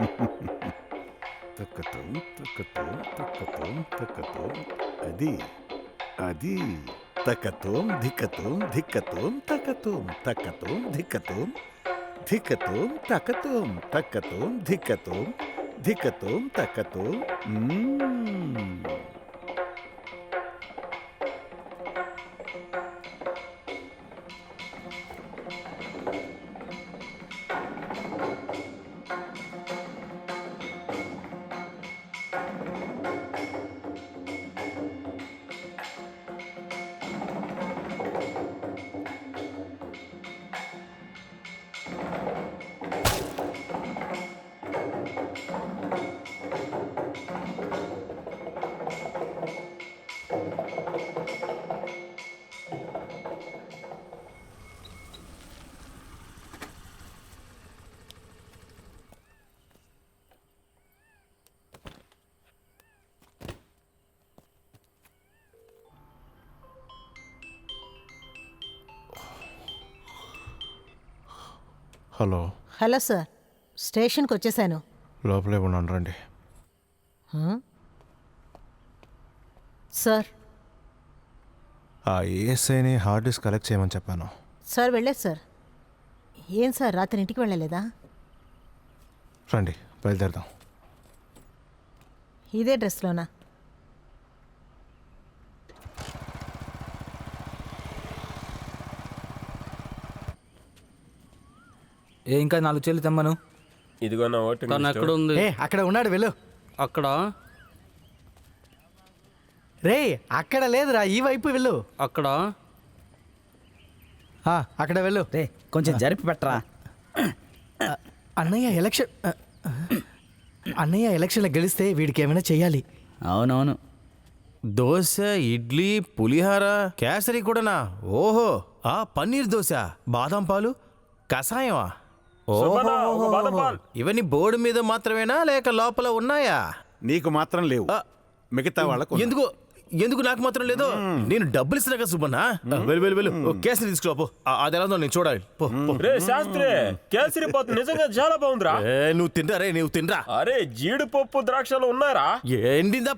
తక్కతో తక్కతో తక్కతో తక్కతో అది అది తక్కతో ధిక్కతో ధిక్కతో తక్కతో తక్కతో ధిక్కతో ధిక్కతో తక్కతో తక్కతో ధిక్కతో ధిక్కతో తక్కతో hello hello sir, స్టేషన్కి వచ్చేసాను. లోపలే ఉన్నాను రండి. సార్ ఆ ఏఎస్ఐని హార్డ్ డిస్క్ కలెక్ట్ చేయమని చెప్పాను. సార్ వెళ్ళలేదు సార్. ఏం సార్ రాత్రి ఇంటికి వెళ్ళలేదా? రండి బయలుదేరదాం. ఇదే డ్రెస్లోనా? ఇంకా 4 చెల్లి తెమ్మను. ఇదిగో నా ఓటు తను ఎక్కడ ఉంది? అక్కడ ఉన్నాడు, వెళ్ళు. అక్కడ రే అక్కడ లేదురా, ఈ వైపు వెళ్ళు. అక్కడ అక్కడ వెళ్ళు. రే కొంచెం జరిపి పెట్టరా. అన్నయ్య ఎలక్షన్లో గెలిస్తే వీడికి ఏమైనా చెయ్యాలి. అవునవును. దోశ, ఇడ్లీ, పులిహార, కేసరి కూడానా? ఓహో, పన్నీర్ దోశ, బాదం పాలు, కషాయమా? సుబ్బన్న, ఒక బాదం పాలు. ఇవన్నీ బోర్డు మీద మాత్రమేనా లేక లోపల ఉన్నాయా? నీకు మాత్రం లేవు, మిగతా వాళ్ళకు ఉన్నాయి. ఎందుకు నాకు మాత్రం లేదు? నేను డబ్బులు ఇస్తున్నా కదా సుబ్బన్నా. వెళ్ళు కేసరి తీసుకురాపో. అది ఎలా ఉందో నేను చూడాలి. పో, పో. రే శాస్త్రి, కేసరి పప్పు నిజంగా చాలా బాగుందిరా. నువ్వు తినరా? నువ్వు తినరా? అరే జీడిపప్పు ద్రాక్షలు ఉన్నారా? ఎండిందా